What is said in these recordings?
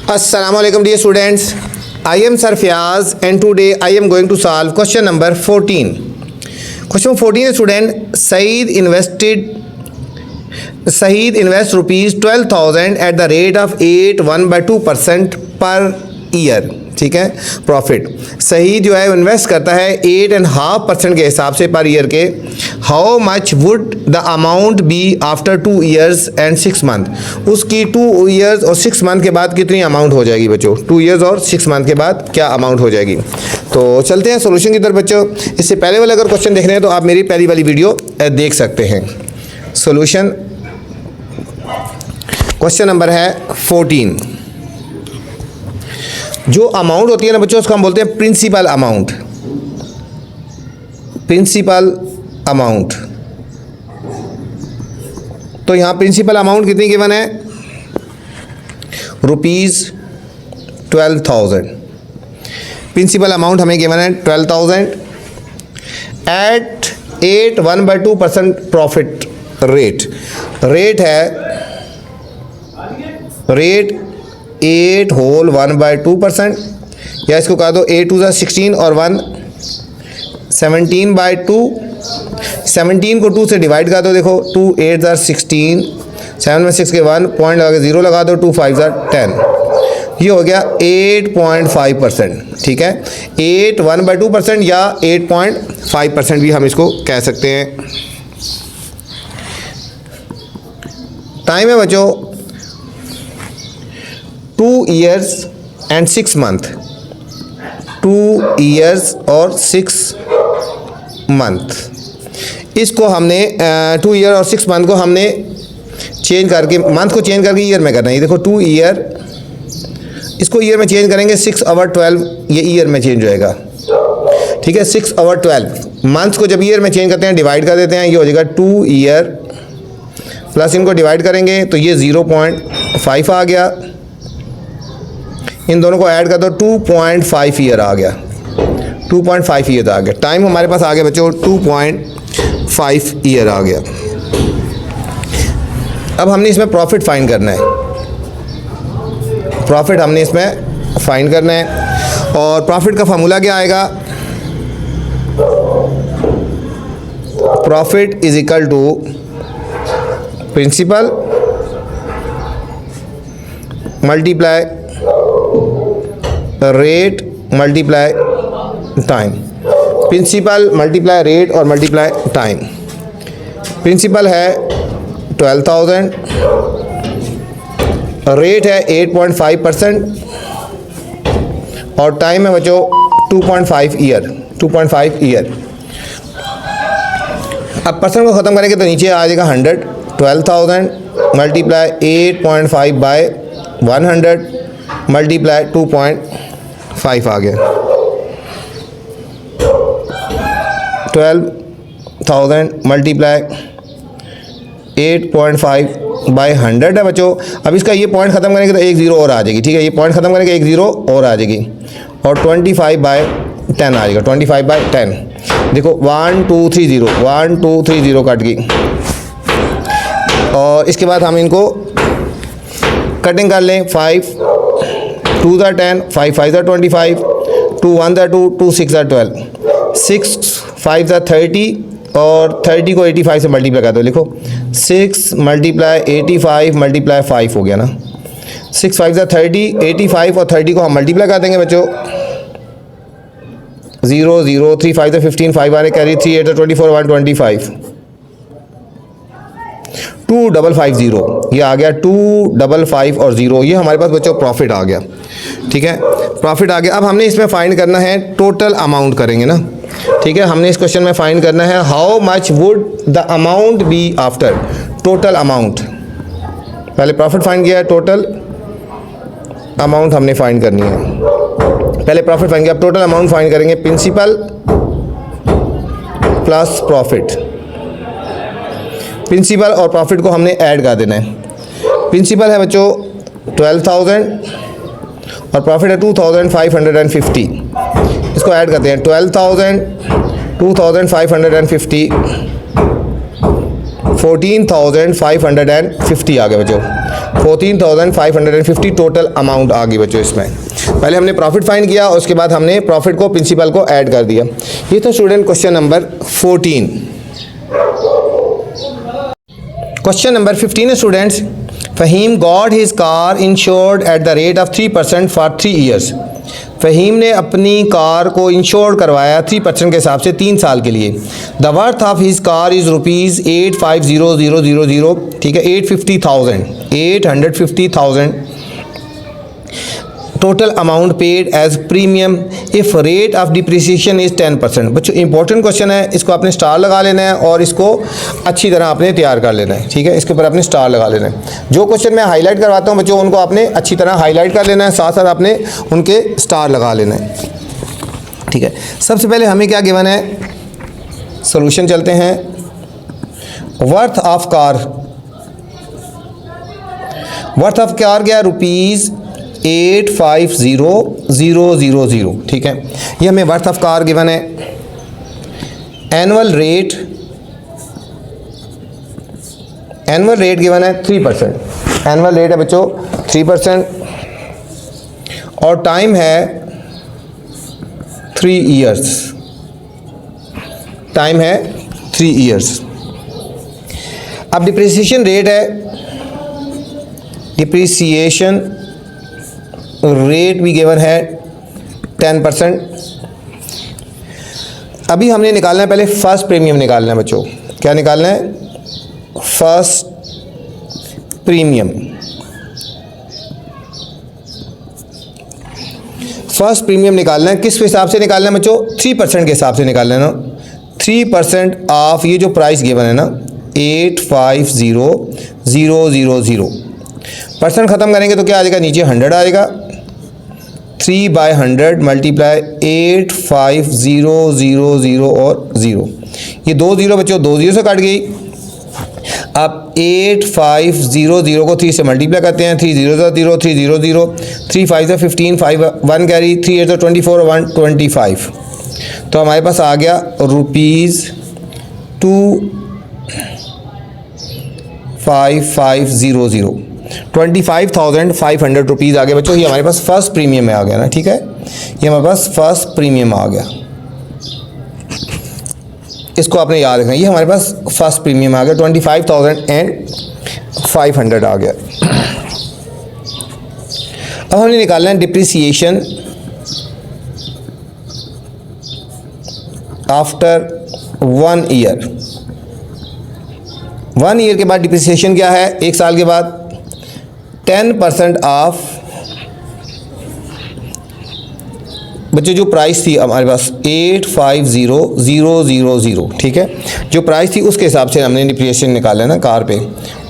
Assalamualaikum dear students. I am Sir Fiaz and today I am going to solve question number 14. Question 14 student, Saeed invests rupees 12,000 at the rate of 8.1/2% per year. ठीक है, profit Saeed जो है invest करता है 8.5% के हिसाब से पर ईयर के. How much would the amount be after 2 years and 6 months. उसकी 2 years और 6 month के बाद कितनी अमाउंट हो जाएगी बच्चों? 2 years और 6 month के बाद क्या अमाउंट हो जाएगी? तो चलते हैं सोल्यूशन की तरफ बच्चों. इससे पहले वाले अगर क्वेश्चन देखने हैं तो आप मेरी पहली वाली वीडियो देख सकते हैं. सोल्यूशन क्वेश्चन नंबर है 14. जो अमाउंट होती है ना बच्चों उसको हम बोलते हैं प्रिंसिपल अमाउंट. Principal amount. तो यहां प्रिंसिपल अमाउंट कितनी गिवन है? ₹12,000. प्रिंसिपल अमाउंट हमें गिवन है 12,000 एट 8.1/2% प्रॉफिट रेट. रेट है 8.1/2%, या इसको कहा दो 8 2 16 और 1 17/2. 17 को 2 से डिवाइड कर दो. देखो 2 8 16, 7 में 6 के 1 पॉइंट लगा के 0 लगा दो. 2 5 10. ये हो गया 8.5%. ठीक है, 8.1/2% या 8.5% भी हम इसको कह सकते हैं. टाइम है बच्चों 2 years and 6 month. 2 years और 6 month. इसको हमने 2 year और 6 month को हमने चेंज करके, मंथ को चेंज करके ईयर में करना है. ये देखो 2 year, इसको ईयर में चेंज करेंगे 6/12, ये ईयर में चेंज हो जाएगा. ठीक है, 6/12. मंथ को जब ईयर में चेंज करते हैं डिवाइड कर देते हैं, ये हो जाएगा 2 year प्लस इनको डिवाइड करेंगे तो ये 0.5 आ गया. इन दोनों को ऐड कर दो 2.5 ईयर आ गया. 2.5 ईयर आ गया. टाइम हमारे पास आ गया बच्चों 2.5 ईयर आ गया. अब हमने इसमें प्रॉफिट फाइंड करना है. प्रॉफिट हमने इसमें फाइंड करना है और प्रॉफिट का फार्मूला क्या आएगा? Profit is equal to principal multiply rate multiply time. Principal multiply rate और मल्टीप्लाई टाइम. प्रिंसिपल है 12,000, रेट है 8.5% और टाइम है बच्चों 2.5 ईयर. 2.5 ईयर. अब परसेंट को ख़त्म करेंगे तो नीचे आ जाएगा 100. 12,000 मल्टीप्लाई 8.5/100 मल्टीप्लाई 2.5 आ गया. 12,000 मल्टीप्लाई 8.5/100 है बच्चों. अब इसका ये पॉइंट ख़त्म करेंगे तो एक ज़ीरो और आ जाएगी. ठीक है, ये पॉइंट ख़त्म करेंगे एक ज़ीरो और आ जाएगी और 25/10 आ जाएगा. 25/10. देखो 1 2 3 0, 1 2 3 0 कट गई. और इसके बाद हम इनको कटिंग कर लें. 5 2 10, 5 5 25, 2 1 2, 2 6 12, 6 5 30 और 30 को 85 से मल्टीप्लाई कर दो. लिखो 6 मल्टीप्लाई 85 मल्टीप्लाई 5 हो गया ना. 6 5 30, 85 और 30 को हम मल्टीप्लाई कर देंगे बच्चों. 0 0 3 5 15, 5 आने कैरी 3 8 24, 125. 2550 ये आ गया. 2550 और 0, ये हमारे पास बच्चों प्रॉफिट आ गया. ठीक है, प्रॉफिट आ गया. अब हमने इसमें फाइंड करना है टोटल अमाउंट करेंगे ना. ठीक है, हमने इस क्वेश्चन में फाइंड करना है how much would the amount be after. Total amount. पहले प्रॉफिट फाइंड किया है, टोटल अमाउंट हमने फाइंड करनी है. पहले प्रॉफिट फाइंड किया, अब टोटल अमाउंट फाइंड करेंगे. Principal plus profit. प्रिंसिपल और प्रॉफिट को हमने ऐड कर देना है. प्रिंसिपल है बच्चों 12,000 और प्रॉफिट है 2,550. इसको ऐड करते हैं. 12,000 2,550 14,550 आ गया बच्चों, 14,550 टोटल अमाउंट आ गई बच्चों। इसमें पहले हमने प्रॉफिट फाइंड किया, उसके बाद हमने प्रॉफिट को प्रिंसिपल को ऐड कर दिया। ये था student question number 14। Question number 15 है students, Faheem got his car insured at the rate of 3% for 3 years. Faheem ने अपनी कार को इंश्योर करवाया 3% के हिसाब से 3 साल के लिए। The worth of his car is rupees 850,000, ठीक है, 850,000 total amount paid as premium if rate of depreciation is 10%। बच्चों इंपॉर्टेंट क्वेश्चन है, इसको आपने स्टार लगा लेना है और इसको अच्छी तरह आपने तैयार कर लेना है, ठीक है, इसके ऊपर आपने स्टार लगा लेना है। जो क्वेश्चन मैं हाईलाइट करवाता हूँ बच्चों, उनको आपने अच्छी तरह हाईलाइट कर लेना है, साथ साथ आपने उनके स्टार लगा लेना है, ठीक है। सबसे पहले हमें क्या गिवन है, सोल्यूशन चलते हैं। वर्थ ऑफ कार क्या है, रुपीज़ 850,000, ठीक है, ये हमें वर्थ ऑफ कार गिवन है। एनुअल रेट गिवन है 3%, एनुअल रेट है बच्चों 3% और टाइम है 3 ईयर्स, टाइम है 3 ईयर्स। अब डिप्रिसिएशन रेट है, डिप्रिसिएशन रेट भी गिवन है 10%। अभी हमने निकालना है, पहले फर्स्ट प्रीमियम निकालना है बच्चों। क्या निकालना है, फर्स्ट प्रीमियम। फर्स्ट प्रीमियम निकालना है, किस हिसाब से निकालना है बच्चों, 3% के हिसाब से निकालना है ना। 3% ऑफ ये जो प्राइस गिवन है ना 850,000, परसेंट ख़त्म करेंगे तो क्या आ जाएगा, नीचे 100 आएगा। 3/100 मल्टीप्लाई 850,000 और 0, ये 2 0 बच्चों 2 0 से कट गई। अब 850,000 को 3 से मल्टीप्लाई करते हैं, 3 0 0 3 0 0, 3 5 15, 5 1 कैरी, 3 8 24, 1 25। तो हमारे पास आ गया रुपीज़ 25,500, 25,500 रुपीज़ आ गया बच्चों। ये हमारे पास फर्स्ट प्रीमियम में आ गया ना, ठीक है, ये हमारे पास फर्स्ट प्रीमियम आ गया, इसको आपने याद रखना, ये हमारे पास फर्स्ट प्रीमियम आ गया 25,500 आ गया। अब हमने निकालना है डिप्रिसिएशन आफ्टर 1 ईयर। 1 ईयर के बाद डिप्रिसिएशन क्या है, 1 साल के बाद 10% ऑफ बच्चों जो प्राइस थी हमारे पास 850,000, ठीक है, जो प्राइस थी उसके हिसाब से हमने डिप्रिसिएशन निकाला है ना कार पे।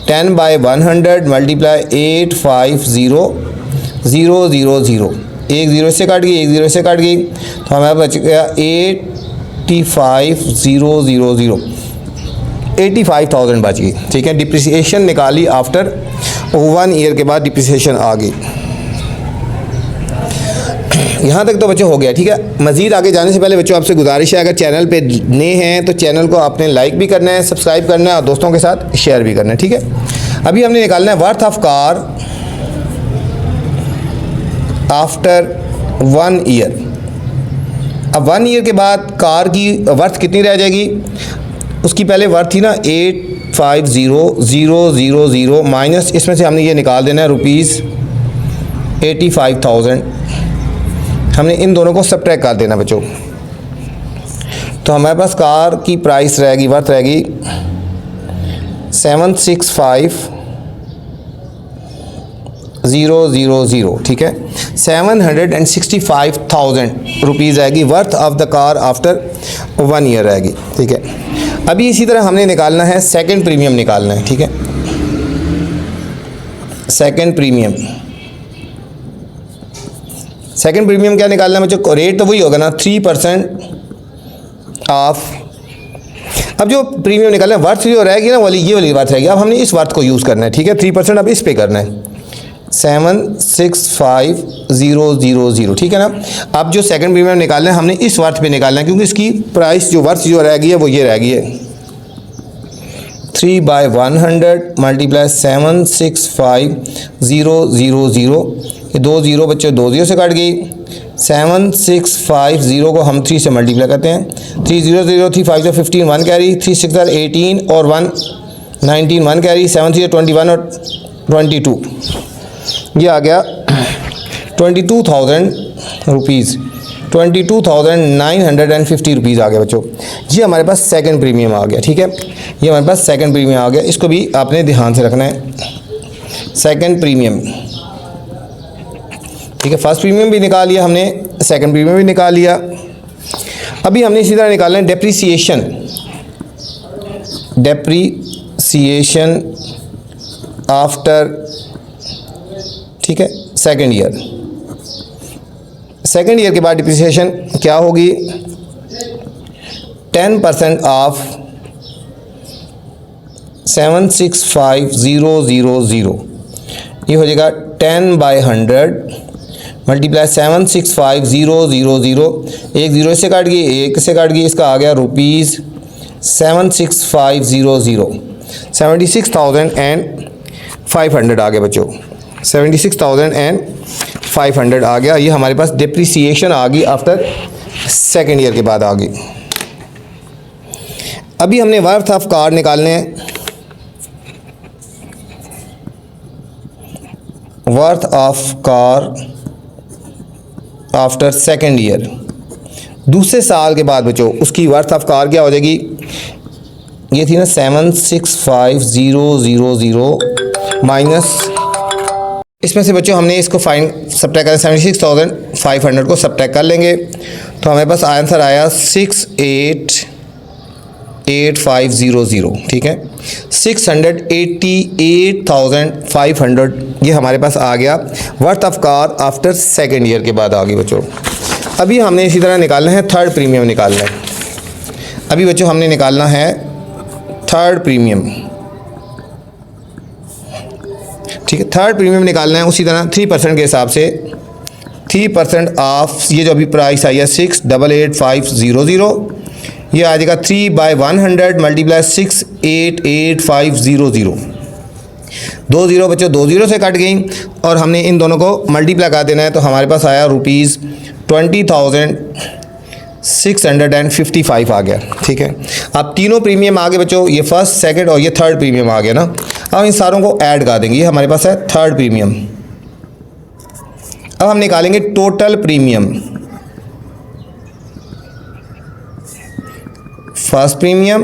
10/100 मल्टीप्लाई 850,000, एक 0 से काट गई, एक 0 से काट गई, तो हमारे बच गया 85,000, 85,000 बच गई, ठीक है। डिप्रिसिएशन निकाली आफ्टर 1 ईयर के बाद डिप्रिसिएशन आ गई। यहाँ तक तो बच्चों हो गया, ठीक है। मज़ीद आगे जाने से पहले बच्चों आपसे गुजारिश है, अगर चैनल पे नए हैं तो चैनल को आपने लाइक भी करना है, सब्सक्राइब करना है और दोस्तों के साथ शेयर भी करना है, ठीक है। अभी हमने निकालना है worth of car after 1 year. अब 1 ईयर के बाद कार की वर्थ कितनी रह जाएगी, उसकी पहले वर्थ थी ना 850,000 माइनस इसमें से हमने ये निकाल देना है रुपीज़ 85,000, हमने इन दोनों को सब्ट्रैक्ट कर देना बच्चों। तो हमारे पास कार की प्राइस रहेगी, वर्थ रहेगी 765,000, ठीक है, 765,000 रुपीज़ आएगी worth of the car after 1 year रहेगी, ठीक है। अभी इसी तरह हमने निकालना है सेकंड प्रीमियम निकालना है, ठीक है। सेकंड प्रीमियम क्या निकालना है बच्चों, रेट तो वही होगा ना 3% ऑफ। अब जो प्रीमियम निकालना है वर्थ जो रहेगी ना वाली, ये वाली वर्थ रहेगी। अब हमने इस वर्थ को यूज़ करना है, ठीक है, 3% अब इस पे करना है 765,000, ठीक है ना। अब जो सेकंड प्रीमियम निकालना है हमने इस वर्थ पे निकालना है, क्योंकि इसकी प्राइस जो वर्थ जो रहेगी है वो ये रहेगी है 3/100 मल्टीप्लाई 765000, ये 2 ज़ीरो बच्चों 2 ज़ीरो से कट गई। 7650 को हम 3 से मल्टीप्लाई करते हैं। 3 0 0 3 5 15 1 कैरी, 3 6 18 और 1 19 1 कैरी, 7 3 21 और 22, ये आ गया 22,000 रुपीज़, 22,950 रुपीज़ आ गया बच्चों। ये हमारे पास सेकंड प्रीमियम आ गया। ठीक है, ये हमारे पास सेकंड प्रीमियम आ गया, इसको भी आपने ध्यान से रखना है। सेकंड प्रीमियम, ठीक है, फर्स्ट प्रीमियम भी निकाल लिया हमने, सेकंड प्रीमियम भी निकाल लिया। अभी हमने इसी तरह निकालना है डेप्रीसिएशन, डेप्रीसिएशन आफ्टर, ठीक है, सेकंड ईयर। सेकंड ईयर के बाद डिप्रिसिएशन क्या होगी? 10% ऑफ 765000, ये हो जाएगा 10/100 मल्टीप्लाई 765000, एक ज़ीरो से काट गई, एक से काट गई, इसका आ गया रुपीज़ 76500, 76,500 आ गया बच्चों, 76,500 आ गया। ये हमारे पास डिप्रिसिएशन आ गई आफ्टर सेकेंड ईयर के बाद आ गई। अभी हमने वर्थ ऑफ कार निकालने हैं। Worth of car after second year, दूसरे साल के बाद बच्चों उसकी वर्थ ऑफ कार क्या हो जाएगी? ये थी ना 76500 माइनस, इसमें से बच्चों हमने इसको फाइन सब्ट्रैक्ट करें, 76,500 को सब्ट्रैक्ट कर लेंगे तो हमारे पास आंसर आया 688,500। ठीक है, 688,500 ये हमारे पास आ गया worth of car after second year के बाद आ गई बच्चों। अभी हमने इसी तरह निकालना है थर्ड प्रीमियम निकालना है। अभी बच्चों हमने निकालना है थर्ड प्रीमियम। ठीक है, थर्ड प्रीमियम निकालना है उसी तरह 3% के हिसाब से। 3% ऑफ ये जो अभी प्राइस आई है 688,500, ये आ जाएगा 3/100 मल्टीप्लाई 688,500। 2 ज़ीरो बच्चों 2 ज़ीरो से कट गई और हमने इन दोनों को मल्टीप्लाई कर देना है तो हमारे पास आया रुपीज़ 20,655 आ गया। ठीक है, अब तीनों प्रीमियम आ गए बच्चों, ये फर्स्ट सेकंड और ये थर्ड प्रीमियम आ गया ना। अब इन सारों को ऐड कर देंगे, ये हमारे पास है थर्ड प्रीमियम। अब हम निकालेंगे total premium. First premium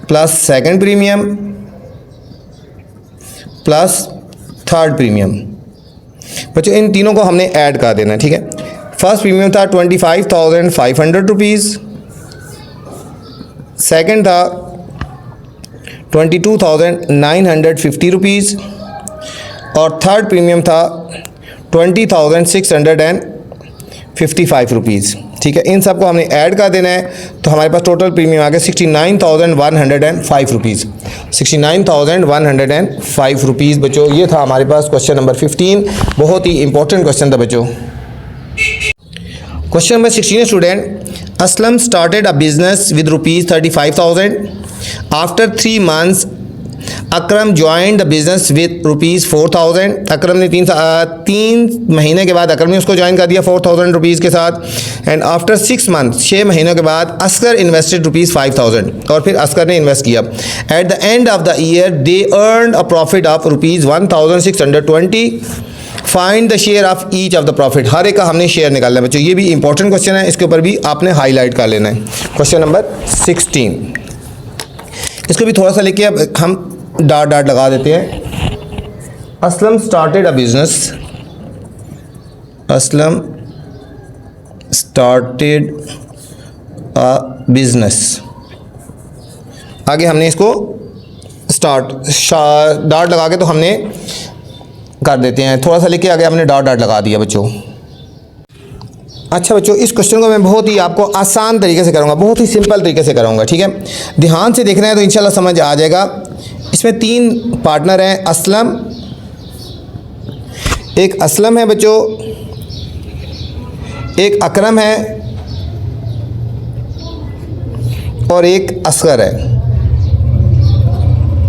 plus second premium plus third premium. बच्चों इन तीनों को हमने ऐड कर देना है। ठीक है, फर्स्ट प्रीमियम था 25,500 रुपीज़, सेकंड था 22,950 रुपीज़ और थर्ड प्रीमियम था 20,655 रुपीज़। ठीक है, इन सब को हमने ऐड कर देना है तो हमारे पास टोटल प्रीमियम आ गया 69,105 रुपीज़। 69,105 रुपीज़ बच्चों, ये था हमारे पास क्वेश्चन नंबर 15। बहुत ही इंपॉर्टेंट क्वेश्चन था बच्चों। Question number 16 student, Aslam started a business with ₹35,000। After 3 months Akram join the business with ₹4,000। अकरम ने 3 महीने के बाद अकरम ने उसको ज्वाइन कर दिया 4,000 रुपीज़ के साथ। एंड आफ्टर 6 months 6 महीनों के बाद अस्कर इन्वेस्टेड ₹5,000 और फिर अस्कर ने इन्वेस्ट किया। At the end of the year they earn a profit of ₹1,620। Find the share of each of the profit. हर एक का हमने शेयर निकालना है बच्चों, ये भी इंपॉर्टेंट क्वेश्चन है, इसके ऊपर भी आपने हाईलाइट कर लेना है। क्वेश्चन नंबर 16, इसको भी थोड़ा सा लेके अब हम डॉट डॉट लगा देते हैं। Aslam started a business, Aslam started a business, आगे हमने इसको स्टार्ट डॉट लगा के तो हमने कर देते हैं, थोड़ा सा लेके आगे हमने डॉट डॉट लगा दिया बच्चों। अच्छा बच्चों, इस क्वेश्चन को मैं बहुत ही आपको आसान तरीके से करूँगा, बहुत ही सिंपल तरीके से करूँगा। ठीक है, ध्यान से देखना है तो इंशाल्लाह समझ आ जाएगा। इसमें 3 पार्टनर हैं, असलम, एक असलम है बच्चों, एक अकरम है और एक असगर है।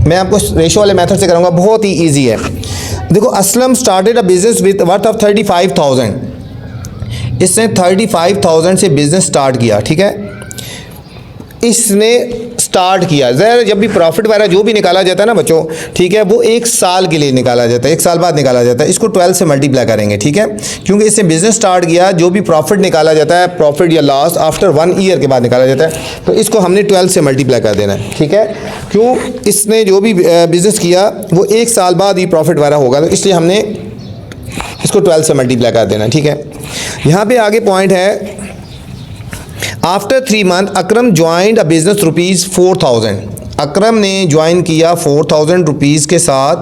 मैं आपको रेशो वाले मेथड से कराऊंगा, बहुत ही इजी है। देखो, Aslam started a business with worth of 35,000। इसने 35,000 से बिजनेस स्टार्ट किया, ठीक है। इसने स्टार्ट किया, ज़रा जब भी प्रॉफिट वगैरह जो भी निकाला जाता है ना बच्चों, ठीक है, वो एक साल के लिए निकाला जाता है, एक साल बाद निकाला जाता है। इसको 12 से मल्टीप्लाई करेंगे, ठीक है, क्योंकि इसने बिजनेस स्टार्ट किया। जो भी प्रॉफिट निकाला जाता है, प्रॉफिट या लॉस आफ्टर 1 ईयर के बाद निकाला जाता है, तो इसको हमने 12 से मल्टीप्लाई कर देना है, ठीक है। क्यों? इसने जो भी बिजनेस किया वो एक साल बाद ही प्रॉफिट वगैरह होगा, तो इसलिए हमने इसको 12 से मल्टीप्लाई कर देना है, ठीक है। यहाँ पे आगे पॉइंट है, after 3 month Akram joined a business rupees 4,000। अकरम ने ज्वाइन किया 4,000 रुपीज़ के साथ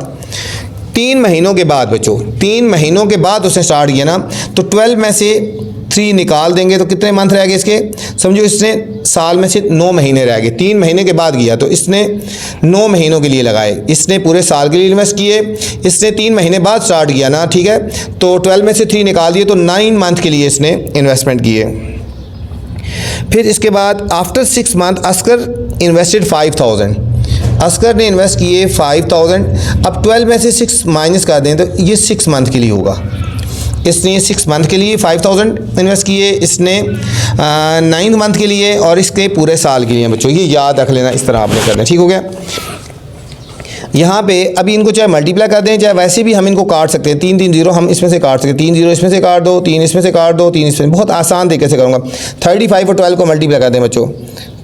3 महीनों के बाद। बच्चों, 3 महीनों के बाद उसने स्टार्ट किया ना, तो 12 में से 3 निकाल देंगे तो कितने मंथ रह गए इसके? समझो इसने साल में से 9 महीने रह गए। 3 महीने के बाद किया तो इसने 9 महीनों के लिए लगाए। इसने पूरे साल के लिए इन्वेस्ट किए, इसने 3 महीने बाद स्टार्ट किया ना, ठीक है, तो 12 में से 3 निकाल दिए तो 9 मंथ के लिए इसने इन्वेस्टमेंट किए। फिर इसके बाद after 6 month Asgar invested 5,000। Asgar ने इन्वेस्ट किए 5,000। अब 12 में से 6 माइनस कर दें तो ये 6 मंथ के लिए होगा। इसने 6 मंथ के लिए 5,000 इन्वेस्ट किए, इसने 9 मंथ के लिए और इसके पूरे साल के लिए। बच्चों, ये याद रख लेना, इस तरह आपने करना, ठीक हो गया। यहाँ पे अभी इनको चाहे मल्टीप्लाई कर दें, चाहे वैसे भी हम इनको काट सकते हैं। 3 3 0 हम इसमें से काट सकते हैं, 3 0 इसमें से काट दो, 3 इसमें से काट दो, 3 इसमें। बहुत आसान तरीके से करूँगा। 35 और 12 को मल्टीप्लाई कर दें बच्चों।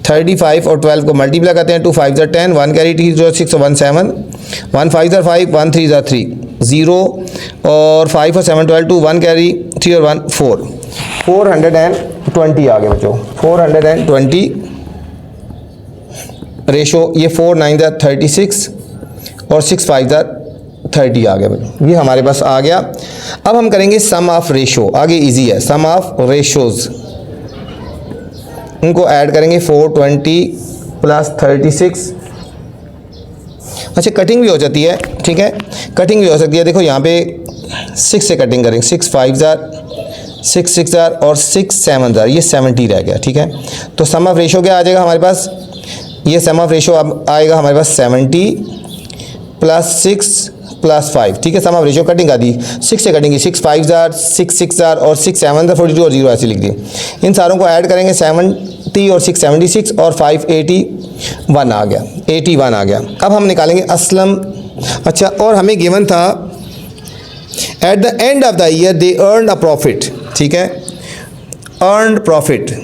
35 और 12 को मल्टीप्लाई करते हैं। 2 5 10, 1 कैरी 2 0 6 1 7, 1 5 5, 1 3 3, 0 और 5 और 7 12, 2 1 कैरी 3 और 1 4, 420 आ गए बच्चों। 420 रेशो, ये 4 9 36 और 6 5 30 आ गया बच्चों। ये हमारे पास आ गया। अब हम करेंगे सम ऑफ रेशो। आगे इजी है, सम ऑफ रेशोज़। उनको ऐड करेंगे 420 प्लस 36। अच्छा, कटिंग भी हो जाती है, ठीक है, कटिंग भी हो सकती है। देखो यहाँ पे 6 से कटिंग करेंगे, 6 5 6 6 और 6 7 ये 70 रह गया, ठीक है। तो सम ऑफ रेशो क्या आ जाएगा हमारे पास? ये सम ऑफ रेशो अब आएगा हमारे पास 70 प्लस 6 प्लस 5, ठीक है। सम ऑफ रेशो कटिंग आ दी, 6 से कटिंग की, 6 5 6 6 और 6 7 42 और 0 ऐसे लिख दिए। इन सारों को ऐड करेंगे, 70 और 6 76 और 5 81 आ गया, 81 आ गया। अब हम निकालेंगे असलम। अच्छा, और हमें गिवन था eight the end of the year they earn a profit, ठीक है, अर्न प्रॉफिट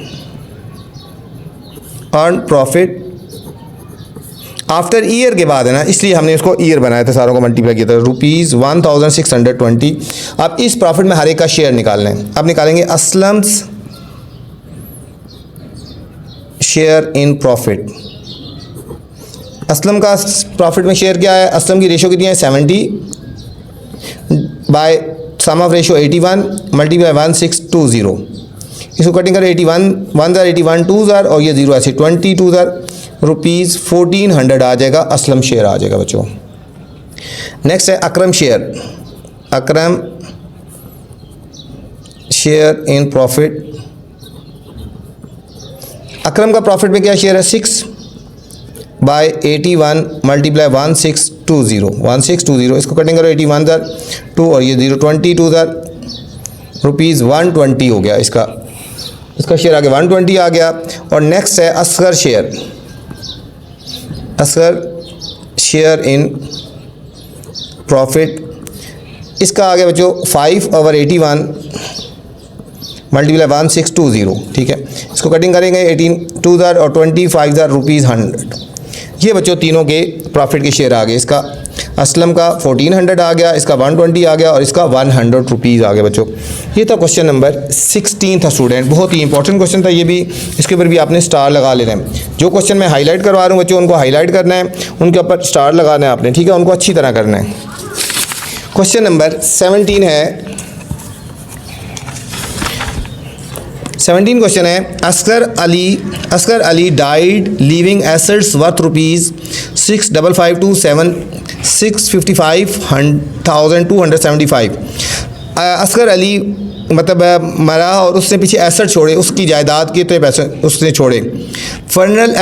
आफ्टर ईयर के बाद है ना, इसलिए हमने इसको ईयर बनाया था, सारों को मल्टीप्लाई किया था। ₹1620। अब इस प्रॉफिट में हर एक का शेयर निकालना है। अब निकालेंगे Aslam's share in profit. Aslam का प्रॉफिट में शेयर क्या है? असलम की रेशो कितनी है? 70 by sum of ratio 81 multiply 1620। इसको कटिंग करें, 81 1 81 2 और ये 0 ऐसे 22 रुपीज़ 1400 आ जाएगा। असलम शेयर आ जाएगा बच्चों। नेक्स्ट है Akram share. Akram share in profit. Akram का प्रॉफिट में क्या शेयर है? 6 बाय 81 मल्टीप्लाई 1620। इसको कटिंग करो, 81 2 और ये 0 22 रुपीज़ 120 हो गया। इसका शेयर आ गया 120 आ गया। और नेक्स्ट है Asgar share. Asgar share in profit, इसका आ गया बच्चों 5/81 मल्टीप्लाई 1620, ठीक है। इसको कटिंग करेंगे, 18 2 और 25 रुपीज़ 100। ये बच्चों तीनों के प्रॉफिट के शेयर आ गए। इसका असलम का 1400 आ गया, इसका 120 आ गया और इसका 100 रुपीज़ आ गया बच्चों। ये था क्वेश्चन नंबर 16 था स्टूडेंट, बहुत ही इंपॉर्टेंट क्वेश्चन था ये भी। इसके ऊपर भी आपने स्टार लगा लेना है। जो क्वेश्चन मैं हाईलाइट करवा रहा हूँ बच्चों, उनको हाईलाइट करना है, उनके ऊपर स्टार लगाना है आपने, ठीक है, उनको अच्छी तरह करना है। क्वेश्चन नंबर 17 है। 17 क्वेश्चन है, Asgar Ali died leaving assets worth ₹655,275,275। Asgar Ali मतलब मरा और उसने पीछे एसेट छोड़े, उसकी जायदाद के तो पैसे उसने छोड़े। फनरल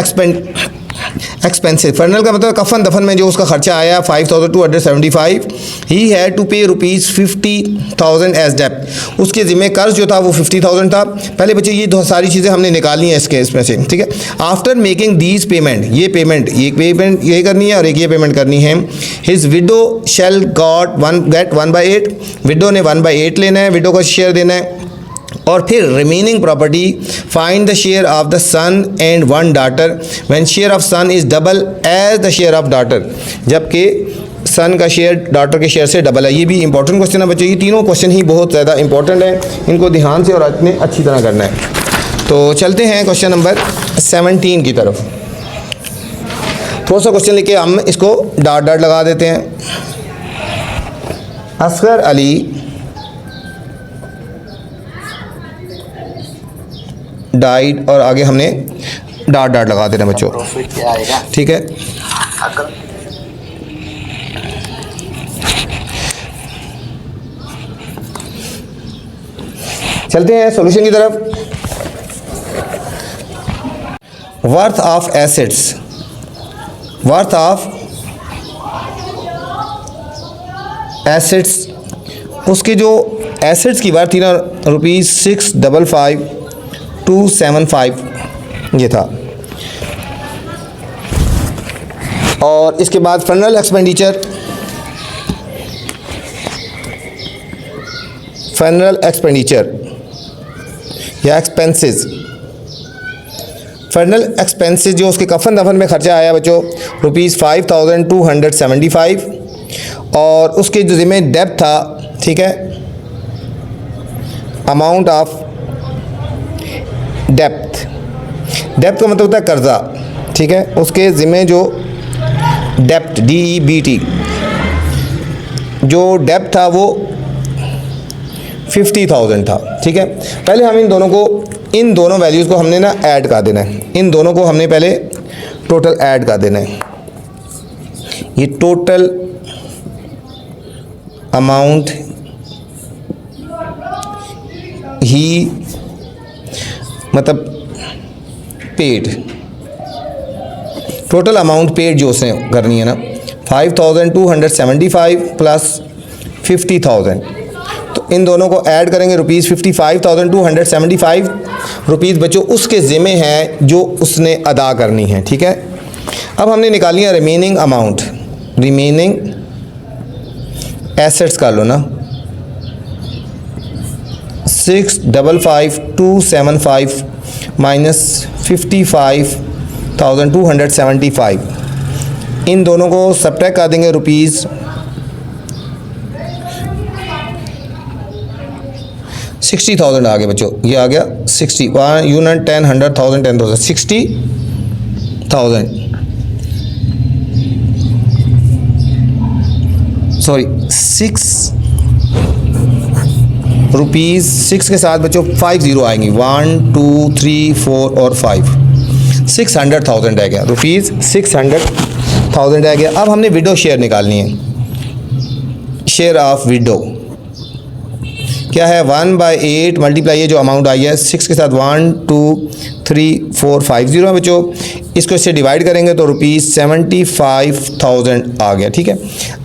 एक्सपेंसिव, फनरल का मतलब कफन दफन में जो उसका खर्चा आया 5275, ही हैड टू पे रुपीज़ 50,000 एज डेप्ट, उसके ज़िम्मे कर्ज जो था वो 50,000 था। पहले बच्चे ये दो सारी चीज़ें हमने निकालनी है इसमें से, ठीक है। आफ्टर मेकिंग दीज पेमेंट, ये पेमेंट ये करनी है और एक ये पेमेंट करनी है। His widow shall get 1/8, widow ने 1/8 लेना है, विडो का शेयर देना है। और फिर remaining property, find the share of the son and one daughter when share of son is double as the share of daughter, जबकि सन का शेयर डॉटर के शेयर से डबल है। ये भी इंपॉर्टेंट क्वेश्चन है बच्चों, ये तीनों क्वेश्चन ही बहुत ज़्यादा इंपॉर्टेंट है, इनको ध्यान से और इतने अच्छी तरह करना है। तो चलते हैं क्वेश्चन नंबर 17 की तरफ। थोड़ा सा क्वेश्चन लिखे, हम इसको डॉट डॉट लगा देते हैं। असगर अली डाइड, और आगे हमने डॉट डॉट लगा देना बच्चों, ठीक है। चलते हैं सॉल्यूशन की तरफ। Worth of assets, worth of assets, उसके जो एसेट्स की वर्थ थी ना ₹655,275 ये था। और इसके बाद फनरल एक्सपेंडिचर, फनरल एक्सपेंडिचर या एक्सपेंसेस, फनरल एक्सपेंसेस जो उसके कफन दफन में खर्चा आया बच्चों ₹5,275, और उसके जो ज़िम्मे डेब्ट था, ठीक है, अमाउंट ऑफ डेप्थ, डेप्थ का मतलब होता है कर्जा, ठीक है, उसके ज़िम्मे जो डेप्ट DEBT जो डेप्ट था वो 50,000 था, ठीक है। पहले हम इन दोनों वैल्यूज़ को हमने ना ऐड कर देना है, इन दोनों को हमने पहले टोटल ऐड कर देना है। ये टोटल अमाउंट ही मतलब पेड, टोटल अमाउंट पेड जो उसने करनी है ना 5,275 प्लस 50,000, तो इन दोनों को ऐड करेंगे ₹55,275 बच्चों उसके ज़िम्मे है जो उसने अदा करनी है, ठीक है। अब हमने निकालनी है रिमेनिंग अमाउंट, रिमेनिंग एसेट्स कर लो ना, 655,275 माइनस 55,275, इन दोनों को सब्ट्रैक्ट कर देंगे ₹60,000 आ गया बच्चों, ये आ गया 60, 1 यूनिट 10 100 1000 10,000 60,000, सॉरी 6 रुपीज़, 6 के साथ बच्चों 5 ज़ीरो आएंगी, 1 2 3 4 और 5, 600,000 रह गया, ₹600,000 रह गया। अब हमने विडो शेयर निकालनी है, शेयर ऑफ विडो क्या है 1/8 मल्टीप्लाई ये जो अमाउंट आई है 6 के साथ 1 2 3 4 5 ज़ीरो है बच्चों, इसको इससे डिवाइड करेंगे तो ₹75,000 आ गया, ठीक है।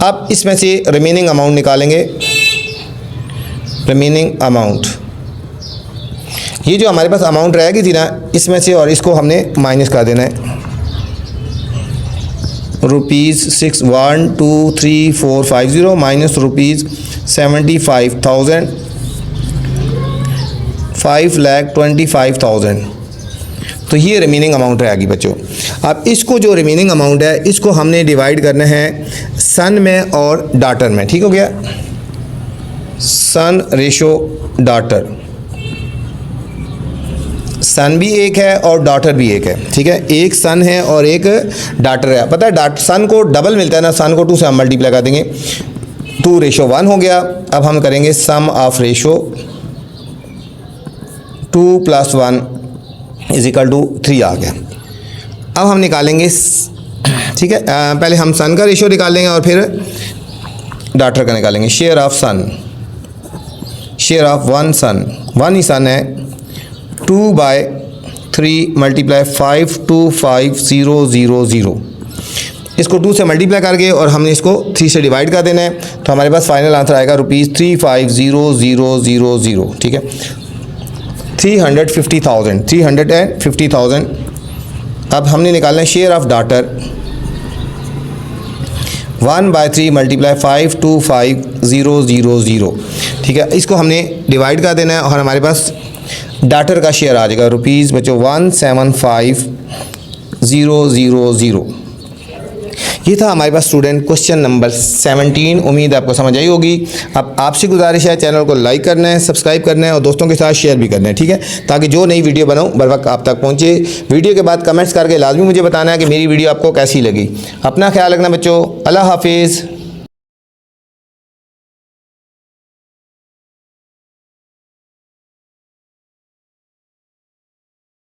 अब इसमें से रिमेनिंग अमाउंट निकालेंगे, रिमेनिंग अमाउंट, ये जो हमारे पास अमाउंट रहेगी थी ना इसमें से, और इसको हमने माइनस कर देना है ₹6 1 2 3 4 5 ज़ीरो माइनस ₹75,000 5,25,000, तो ये रिमेनिंग अमाउंट रहेगी बच्चों। अब इसको जो रिमेनिंग अमाउंट है इसको हमने डिवाइड करना है सन में और डॉटर में, ठीक हो गया, सन रेशो डॉटर, सन भी एक है और डॉटर भी एक है, ठीक है, एक सन है और एक डॉटर है। पता है सन को डबल मिलता है ना, सन को 2 से हम मल्टीप्लाई कर देंगे, 2:1 हो गया। अब हम करेंगे सम ऑफ रेशो 2 + 1 = 3 आ गया। अब हम निकालेंगे, ठीक है, पहले हम सन का रेशो निकालेंगे और फिर डॉटर का निकालेंगे। Share of son, share of one son, one ही सन है, 2/3 मल्टीप्लाई 525000, इसको 2 से मल्टीप्लाई करके और हमने इसको 3 से डिवाइड कर देना है, तो हमारे पास फाइनल आंसर आएगा ₹350,000, ठीक है, 350,000। अब हमने निकालना है शेयर ऑफ डॉटर, 1/3 मल्टीप्लाई 525000, ठीक है, इसको हमने डिवाइड कर देना है और हमारे पास डॉटर का शेयर आ जाएगा रुपीज़ बच्चों 175,000। ये था हमारे पास स्टूडेंट क्वेश्चन नंबर 17। उम्मीद आपको समझ आई होगी। अब आपसे गुजारिश है चैनल को लाइक करना है, सब्सक्राइब करना है और दोस्तों के साथ शेयर भी करना है, ठीक है, ताकि जो नई वीडियो बनाऊँ बर वक्त आप तक पहुँचे। वीडियो के बाद कमेंट्स करके लाजमी मुझे बताना है कि मेरी वीडियो आपको कैसी लगी। अपना ख्याल रखना बच्चों, अल्लाह हाफिज़।